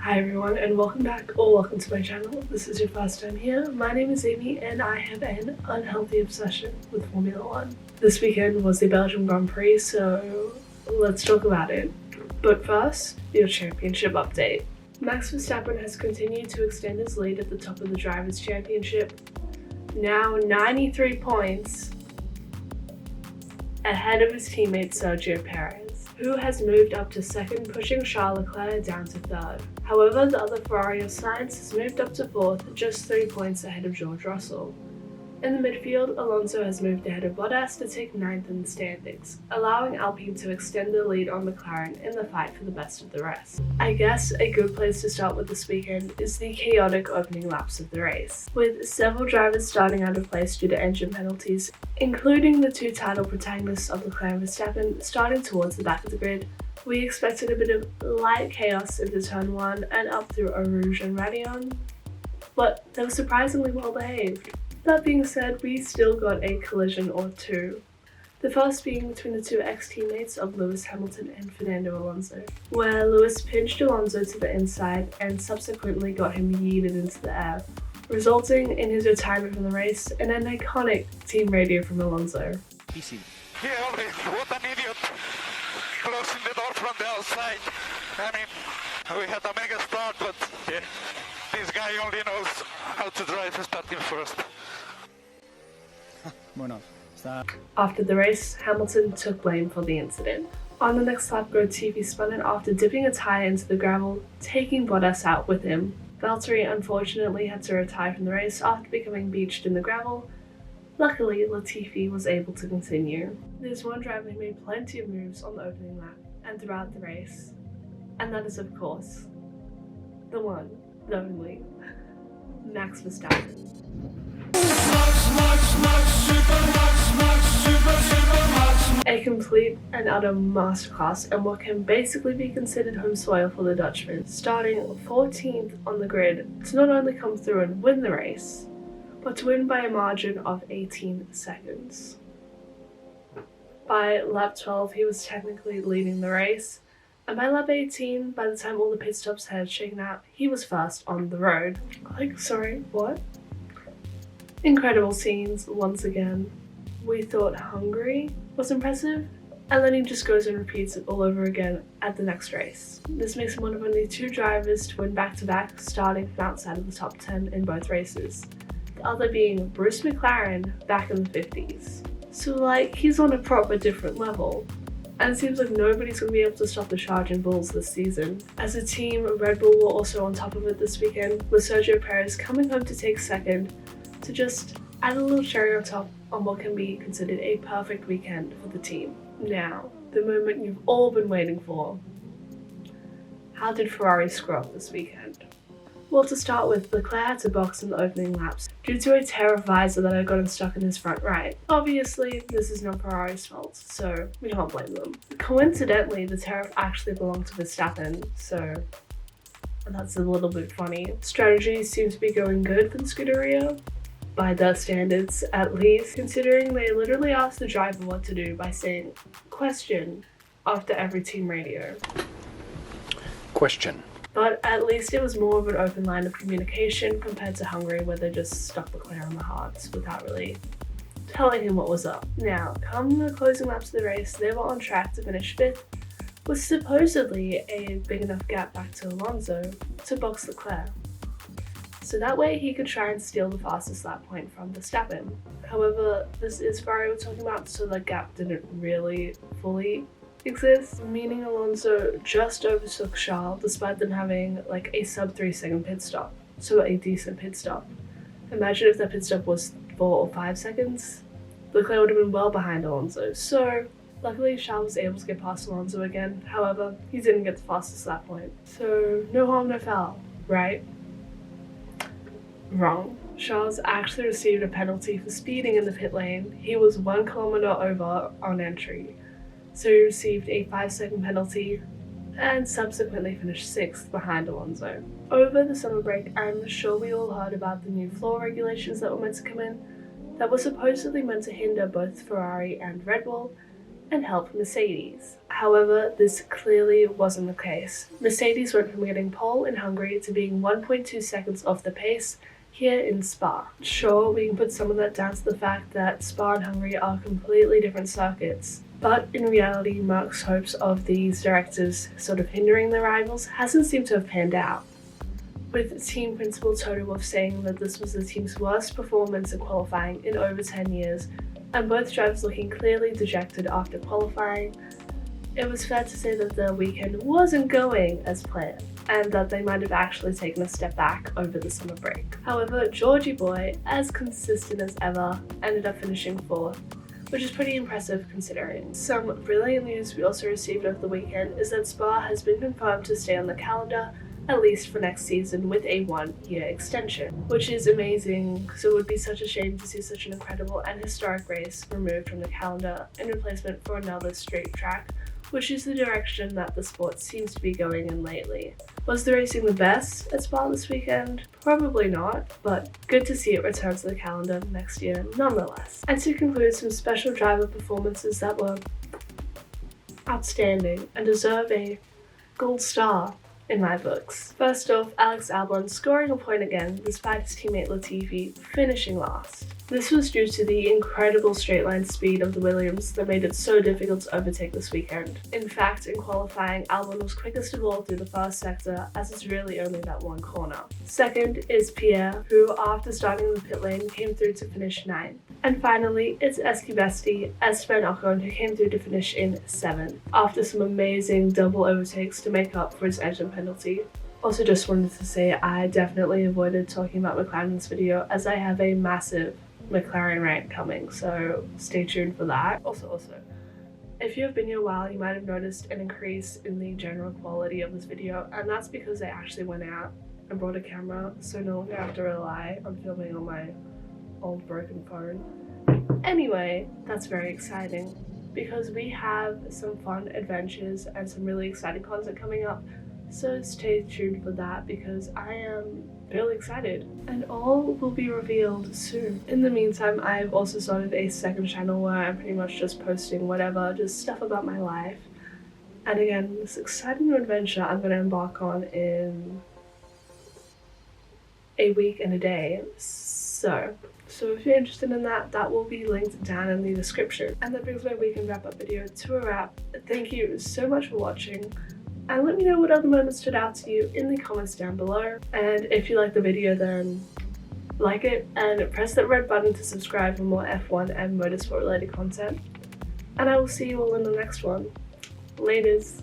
Hi everyone and welcome back or welcome to my channel. If this is your first time here, my name is Amy and I have an unhealthy obsession with Formula 1. This weekend was the Belgium Grand Prix, so let's talk about it. But first, your championship update. Max Verstappen has continued to extend his lead at the top of the Drivers' Championship, now 93 points ahead of his teammate Sergio Perez, who has moved up to second, pushing Charles Leclerc down to third. However, the other Ferrari of Sainz has moved up to fourth, just 3 points ahead of George Russell. In the midfield, Alonso has moved ahead of Bottas to take ninth in the standings, allowing Alpine to extend the lead on McLaren in the fight for the best of the rest. I guess a good place to start with this weekend is the chaotic opening laps of the race, with several drivers starting out of place due to engine penalties, including the two title protagonists of Leclerc and Verstappen starting towards the back of the grid. We expected a bit of light chaos into turn 1 and up through Eau Rouge and Raidillon, but they were surprisingly well behaved. That being said, we still got a collision or two. The first being between the two ex-teammates of Lewis Hamilton and Fernando Alonso, where Lewis pinched Alonso to the inside and subsequently got him yeeted into the air, resulting in his retirement from the race and an iconic team radio from Alonso. Easy. Yeah, what an idiot. Closing the door from the outside. I mean, we had a mega start, but yeah, this guy only knows how to drive starting first. After the race, Hamilton took blame for the incident. On the next lap, Latifi spun it after dipping a tyre into the gravel, taking Bottas out with him. Valtteri unfortunately had to retire from the race after becoming beached in the gravel. Luckily, Latifi was able to continue. There's one driver who made plenty of moves on the opening lap and throughout the race, and that is, of course, the one, the only, Max Verstappen. A complete and utter masterclass and what can basically be considered home soil for the Dutchman, starting 14th on the grid to not only come through and win the race, but to win by a margin of 18 seconds. By lap 12, he was technically leading the race, and by lap 18, by the time all the pit stops had shaken out, he was first on the road. Sorry, what? Incredible scenes once again. We thought Hungary was impressive, and then he just goes and repeats it all over again at the next race. This makes him one of only 2 drivers to win back-to-back, starting from outside of the top 10 in both races. The other being Bruce McLaren back in the 50s. So he's on a proper different level. And it seems like nobody's going to be able to stop the Charging Bulls this season. As a team, Red Bull were also on top of it this weekend, with Sergio Perez coming home to take second, to just add a little cherry on top on what can be considered a perfect weekend for the team. Now, the moment you've all been waiting for. How did Ferrari screw up this weekend? Well, to start with, Leclerc had to box in the opening laps due to a tear of visor that had gotten stuck in his front right. Obviously, this is not Ferrari's fault, so we can't blame them. Coincidentally, the tear actually belonged to Verstappen, so that's a little bit funny. Strategy seems to be going good for the Scuderia, by their standards at least, considering they literally asked the driver what to do by saying "question" after every team radio. Question. But at least it was more of an open line of communication compared to Hungary, where they just stuck Leclerc on the hearts without really telling him what was up. Now, come the closing laps of the race, they were on track to finish 5th, with supposedly a big enough gap back to Alonso to box Leclerc. So that way he could try and steal the fastest lap point from Verstappen. However, this is Ferrari we're talking about, so the gap didn't really fully exist, meaning Alonso just overtook Charles despite them having a sub 3 second pit stop, so a decent pit stop. Imagine if that pit stop was 4 or 5 seconds. Leclerc would have been well behind Alonso, so luckily Charles was able to get past Alonso again. However, he didn't get the fastest lap point, so no harm, no foul, right? Wrong. Charles actually received a penalty for speeding in the pit lane. He was 1 kilometer over on entry, so he received a 5-second penalty and subsequently finished 6th behind Alonso. Over the summer break, I'm sure we all heard about the new floor regulations that were meant to come in that were supposedly meant to hinder both Ferrari and Red Bull, and help Mercedes. However, this clearly wasn't the case. Mercedes went from getting pole in Hungary to being 1.2 seconds off the pace here in Spa. Sure, we can put some of that down to the fact that Spa and Hungary are completely different circuits, but in reality, Mark's hopes of these directives sort of hindering their rivals hasn't seemed to have panned out, with team principal Toto Wolff saying that this was the team's worst performance in qualifying in over 10 years, and both drivers looking clearly dejected after qualifying. It was fair to say that the weekend wasn't going as planned, and that they might have actually taken a step back over the summer break. However, Georgie boy, as consistent as ever, ended up finishing 4th, which is pretty impressive considering. Some brilliant news we also received over the weekend is that Spa has been confirmed to stay on the calendar, at least for next season, with a 1-year extension, which is amazing because it would be such a shame to see such an incredible and historic race removed from the calendar in replacement for another straight track, which is the direction that the sport seems to be going in lately. Was the racing the best at Spa this weekend? Probably not, but good to see it return to the calendar next year nonetheless. And to conclude, some special driver performances that were outstanding and deserve a gold star in my books. First off, Alex Albon scoring a point again despite his teammate Latifi finishing last. This was due to the incredible straight line speed of the Williams that made it so difficult to overtake this weekend. In fact, in qualifying, Albon was quickest of all through the first sector, as it's really only that one corner. Second is Pierre, who after starting in the pit lane came through to finish 9th. And finally, it's Eski Bestie, Esteban Ocon, who came through to finish in 7th, after some amazing double overtakes to make up for his engine penalty. Also just wanted to say I definitely avoided talking about McLaren in this video, as I have a massive McLaren rant coming, so stay tuned for that. Also, if you have been here a while, you might have noticed an increase in the general quality of this video, and that's because I actually went out and brought a camera, so no longer have to rely on filming on my old broken phone. Anyway, that's very exciting because we have some fun adventures and some really exciting content coming up, so stay tuned for that because I am really excited, and all will be revealed soon. In the meantime, I've also started a second channel where I'm pretty much just posting whatever, just stuff about my life. And again, this exciting new adventure I'm going to embark on in a week and a day. So if you're interested in that, that will be linked down in the description. And that brings my weekend wrap-up video to a wrap. Thank you so much for watching. And let me know what other moments stood out to you in the comments down below. And if you like the video, then like it and press that red button to subscribe for more F1 and motorsport related content. And I will see you all in the next one. Laters.